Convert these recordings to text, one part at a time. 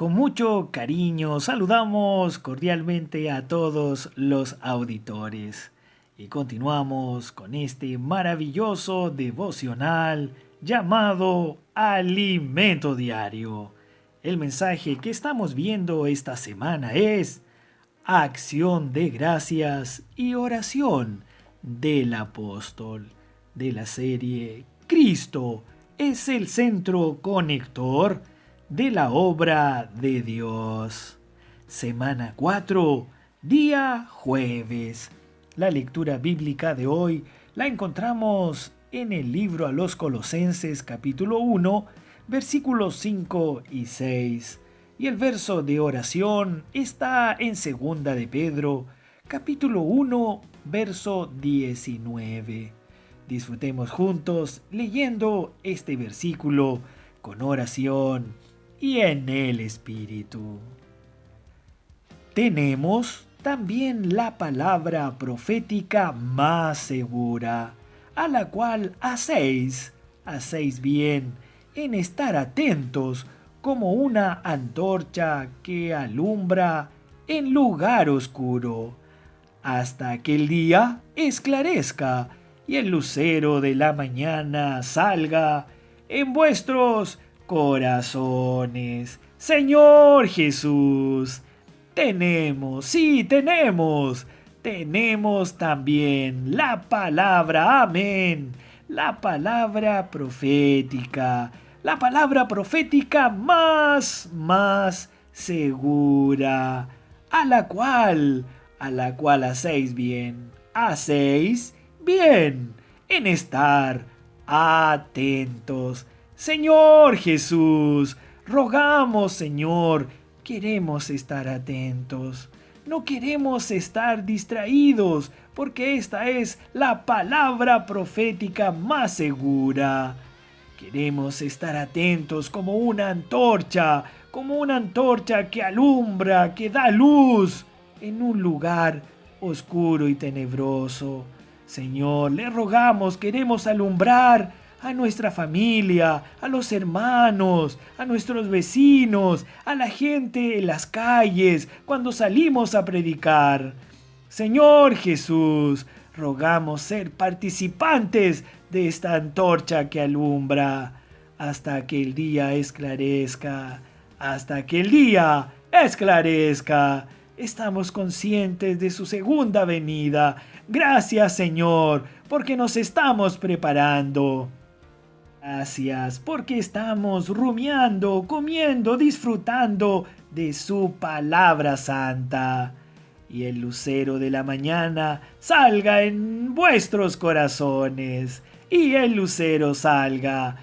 Con mucho cariño saludamos cordialmente a todos los auditores y continuamos con este maravilloso devocional llamado Alimento Diario. El mensaje que estamos viendo esta semana es Acción de Gracias y Oración del Apóstol, de la serie Cristo es el centro conector de la obra de Dios. Semana 4, día jueves. La lectura bíblica de hoy la encontramos en el libro a los Colosenses capítulo 1, versículos 5 y 6. Y el verso de oración está en segunda de Pedro, capítulo 1, verso 19. Disfrutemos juntos leyendo este versículo con oración y en el Espíritu. Tenemos también la palabra profética más segura, a la cual hacéis bien en estar atentos como una antorcha que alumbra en lugar oscuro, hasta que el día esclarezca y el lucero de la mañana salga en vuestros corazones. Señor Jesús, tenemos también la palabra, amén, la palabra profética más segura, a la cual hacéis bien en estar atentos. Señor Jesús, rogamos, Señor, queremos estar atentos. No queremos estar distraídos, porque esta es la palabra profética más segura. Queremos estar atentos como una antorcha que alumbra, que da luz en un lugar oscuro y tenebroso. Señor, le rogamos, queremos alumbrar a nuestra familia, a los hermanos, a nuestros vecinos, a la gente en las calles, cuando salimos a predicar. Señor Jesús, rogamos ser participantes de esta antorcha que alumbra hasta que el día esclarezca. Estamos conscientes de su segunda venida. Gracias, Señor, porque nos estamos preparando. Gracias porque estamos rumiando, comiendo, disfrutando de su palabra santa. Y el lucero de la mañana salga en vuestros corazones. Y el lucero salga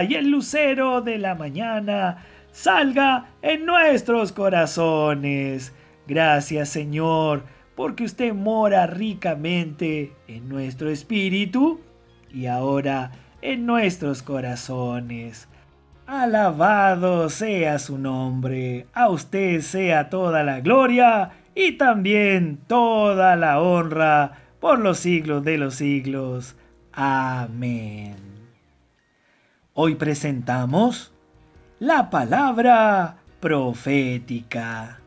y el lucero de la mañana salga en nuestros corazones. Gracias, Señor, porque usted mora ricamente en nuestro espíritu y ahora en nuestros corazones. Alabado sea su nombre, a usted sea toda la gloria y también toda la honra por los siglos de los siglos. Amén. Hoy presentamos la palabra profética.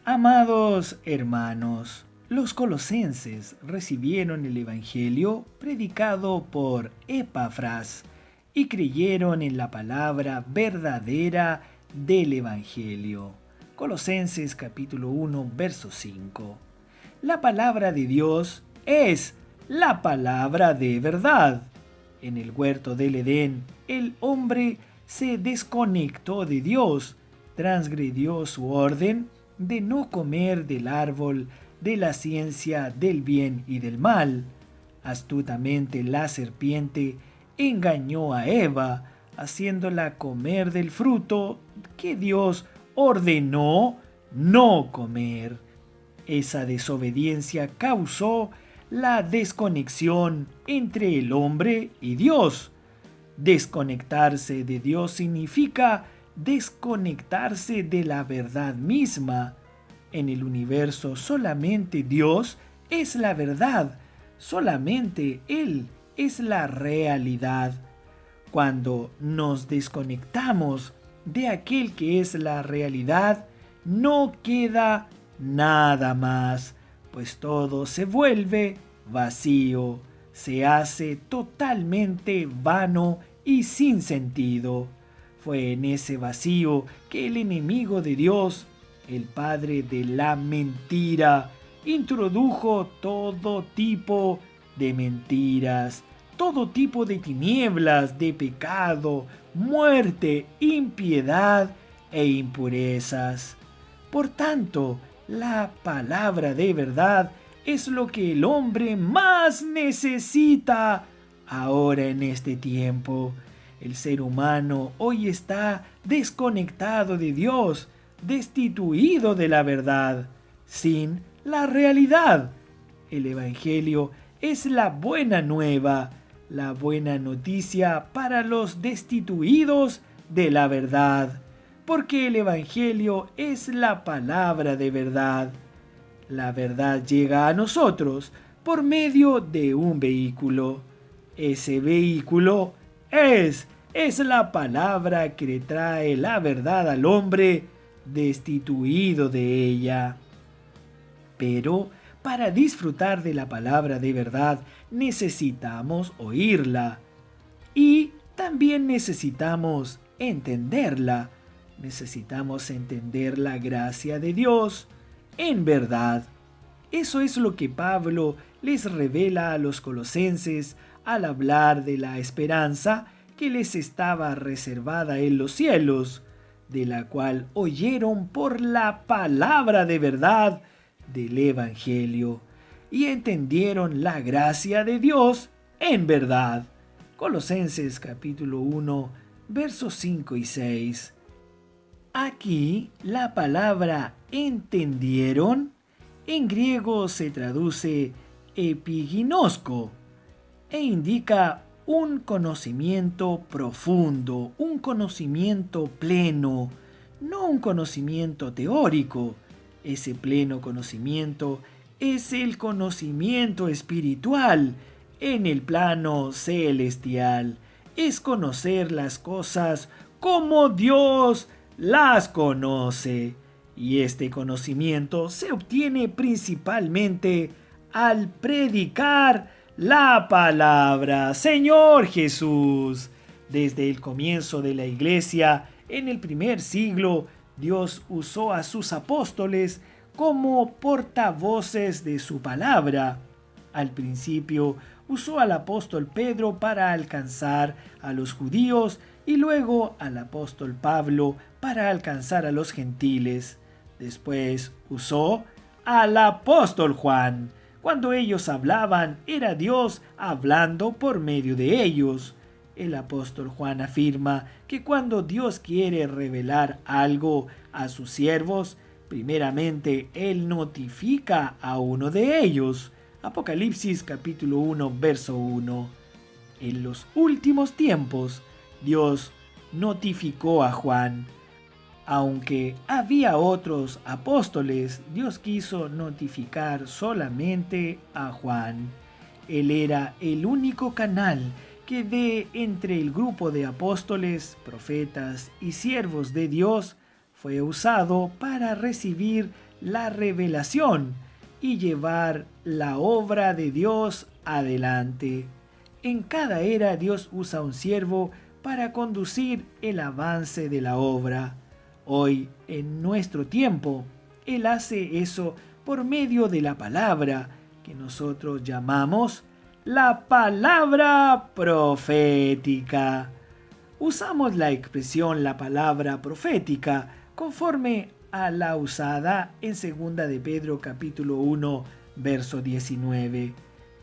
Amados hermanos, los colosenses recibieron el Evangelio predicado por Epafras y creyeron en la palabra verdadera del Evangelio. Colosenses capítulo 1, verso 5. La palabra de Dios es la palabra de verdad. En el huerto del Edén, el hombre se desconectó de Dios, transgredió su orden de no comer del árbol de la ciencia del bien y del mal. Astutamente la serpiente engañó a Eva, haciéndola comer del fruto que Dios ordenó no comer. Esa desobediencia causó la desconexión entre el hombre y Dios. Desconectarse de Dios significa desconectarse de la verdad misma. En el universo solamente Dios es la verdad, solamente Él es la realidad. Cuando nos desconectamos de aquel que es la realidad, no queda nada más, pues todo se vuelve vacío, se hace totalmente vano y sin sentido. Fue en ese vacío que el enemigo de Dios, el padre de la mentira, introdujo todo tipo de mentiras, todo tipo de tinieblas, de pecado, muerte, impiedad e impurezas. Por tanto, la palabra de verdad es lo que el hombre más necesita ahora en este tiempo. El ser humano hoy está desconectado de Dios, destituido de la verdad, sin la realidad. El Evangelio es la buena nueva, la buena noticia para los destituidos de la verdad, porque el Evangelio es la palabra de verdad. La verdad llega a nosotros por medio de un vehículo. Ese vehículo es la palabra que trae la verdad al hombre destituido de ella. Pero para disfrutar de la palabra de verdad necesitamos oírla y también necesitamos entenderla. Necesitamos entender la gracia de Dios en verdad. Eso es lo que Pablo les revela a los colosenses al hablar de la esperanza que les estaba reservada en los cielos, de la cual oyeron por la palabra de verdad del Evangelio y entendieron la gracia de Dios en verdad. Colosenses capítulo 1, versos 5 y 6. Aquí la palabra entendieron en griego se traduce epiginosko e indica un conocimiento profundo, un conocimiento pleno, no un conocimiento teórico. Ese pleno conocimiento es el conocimiento espiritual en el plano celestial. Es conocer las cosas como Dios las conoce. Y este conocimiento se obtiene principalmente al predicar la palabra. Señor Jesús, desde el comienzo de la iglesia, en el primer siglo, Dios usó a sus apóstoles como portavoces de su palabra. Al principio usó al apóstol Pedro para alcanzar a los judíos y luego al apóstol Pablo para alcanzar a los gentiles. Después usó al apóstol Juan. Cuando ellos hablaban, era Dios hablando por medio de ellos. El apóstol Juan afirma que cuando Dios quiere revelar algo a sus siervos, primeramente Él notifica a uno de ellos. Apocalipsis capítulo 1, verso 1. En los últimos tiempos, Dios notificó a Juan. Aunque había otros apóstoles, Dios quiso notificar solamente a Juan. Él era el único canal que de entre el grupo de apóstoles, profetas y siervos de Dios fue usado para recibir la revelación y llevar la obra de Dios adelante. En cada era Dios usa un siervo para conducir el avance de la obra. Hoy, en nuestro tiempo, Él hace eso por medio de la palabra que nosotros llamamos la palabra profética. Usamos la expresión la palabra profética conforme a la usada en 2 de Pedro capítulo 1, verso 19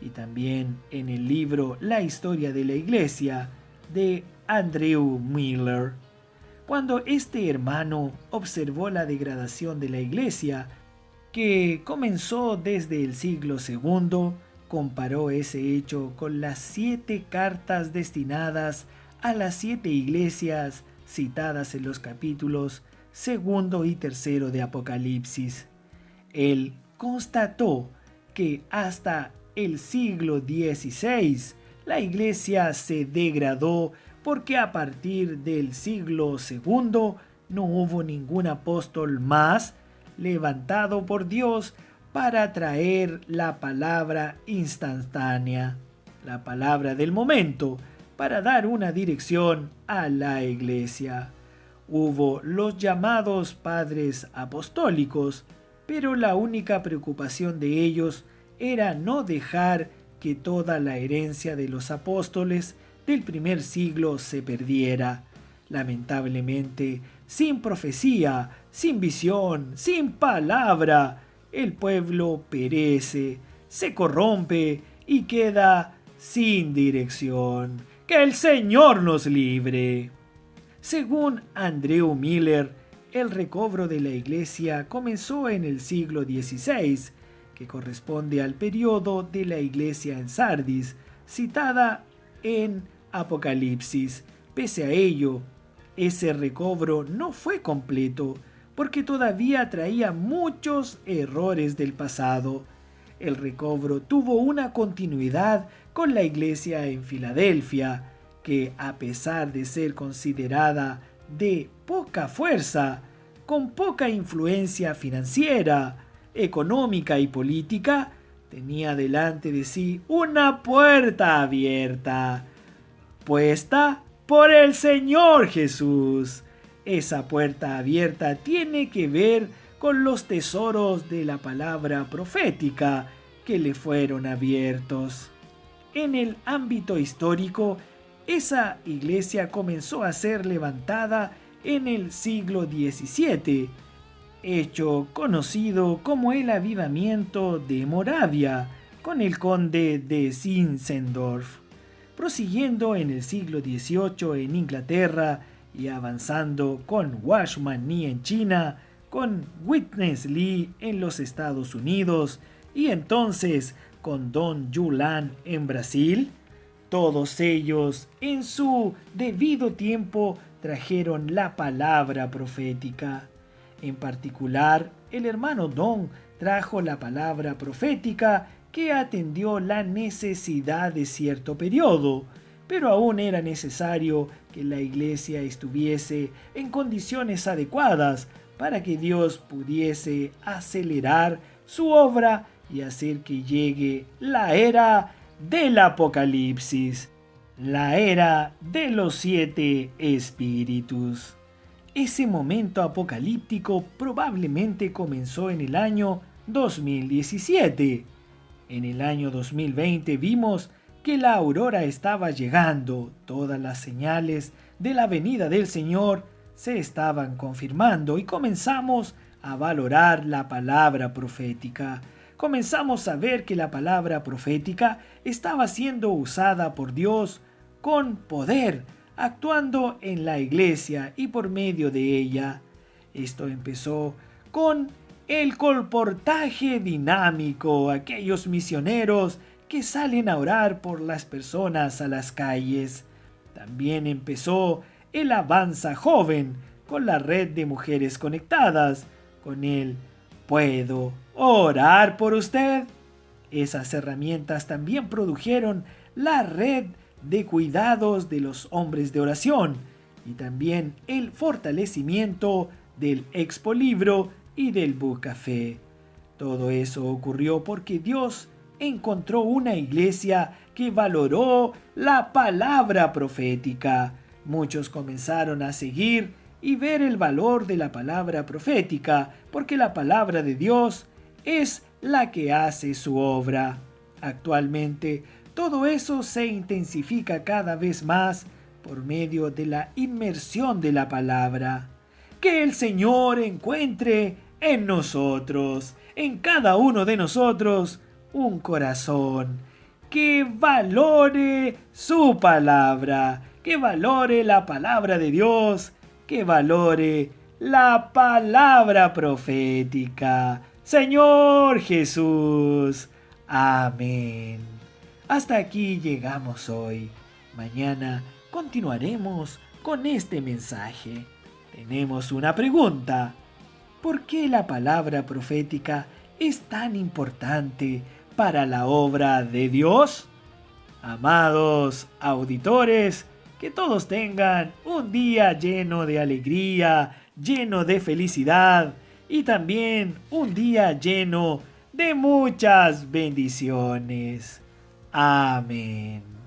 y también en el libro La historia de la iglesia de Andrew Miller. Cuando este hermano observó la degradación de la iglesia, que comenzó desde el siglo II, comparó ese hecho con las 7 cartas destinadas a las 7 iglesias citadas en los capítulos 2 y 3 de Apocalipsis. Él constató que hasta el siglo XVI la iglesia se degradó porque a partir del siglo II no hubo ningún apóstol más levantado por Dios para traer la palabra instantánea, la palabra del momento, para dar una dirección a la iglesia. Hubo los llamados padres apostólicos, pero la única preocupación de ellos era no dejar que toda la herencia de los apóstoles del primer siglo se perdiera. Lamentablemente, sin profecía, sin visión, sin palabra, el pueblo perece, se corrompe y queda sin dirección. ¡Que el Señor nos libre! Según Andrew Miller, el recobro de la iglesia comenzó en el siglo XVI, que corresponde al periodo de la iglesia en Sardis, citada en Apocalipsis. Pese a ello, ese recobro no fue completo, porque todavía traía muchos errores del pasado. El recobro tuvo una continuidad con la iglesia en Filadelfia, que a pesar de ser considerada de poca fuerza, con poca influencia financiera, económica y política, tenía delante de sí una puerta abierta, puesta por el Señor Jesús. Esa puerta abierta tiene que ver con los tesoros de la palabra profética que le fueron abiertos. En el ámbito histórico, esa iglesia comenzó a ser levantada en el siglo XVII, hecho conocido como el avivamiento de Moravia, con el conde de Zinzendorf, prosiguiendo en el siglo XVIII en Inglaterra y avanzando con Watchman Nee en China, con Witness Lee en los Estados Unidos y entonces con Don Yulan en Brasil. Todos ellos en su debido tiempo trajeron la palabra profética. En particular, el hermano Don trajo la palabra profética que atendió la necesidad de cierto periodo, pero aún era necesario que la iglesia estuviese en condiciones adecuadas para que Dios pudiese acelerar su obra y hacer que llegue la era del Apocalipsis, la era de los 7 espíritus. Ese momento apocalíptico probablemente comenzó en el año 2017. En el año 2020 vimos que la aurora estaba llegando, todas las señales de la venida del Señor se estaban confirmando y comenzamos a valorar la palabra profética. Comenzamos a ver que la palabra profética estaba siendo usada por Dios con poder, actuando en la iglesia y por medio de ella. Esto empezó con el colportaje dinámico, aquellos misioneros que salen a orar por las personas a las calles. También empezó el Avanza Joven con la red de mujeres conectadas, con el ¿Puedo orar por usted? Esas herramientas también produjeron la red de cuidados de los hombres de oración y también el fortalecimiento del Expo Libro y del Book Café. Todo eso ocurrió porque Dios encontró una iglesia que valoró la palabra profética. Muchos comenzaron a seguir y ver el valor de la palabra profética, porque la palabra de Dios es la que hace su obra. Actualmente, todo eso se intensifica cada vez más por medio de la inmersión de la palabra. Que el Señor encuentre en nosotros, en cada uno de nosotros, un corazón que valore su palabra, que valore la palabra de Dios, que valore la palabra profética. Señor Jesús. Amén. Hasta aquí llegamos hoy. Mañana continuaremos con este mensaje. Tenemos una pregunta. ¿Por qué la palabra profética es tan importante para la obra de Dios? Amados auditores, Que todos tengan un día lleno de alegría, lleno de felicidad y también un día lleno de muchas bendiciones. Amén.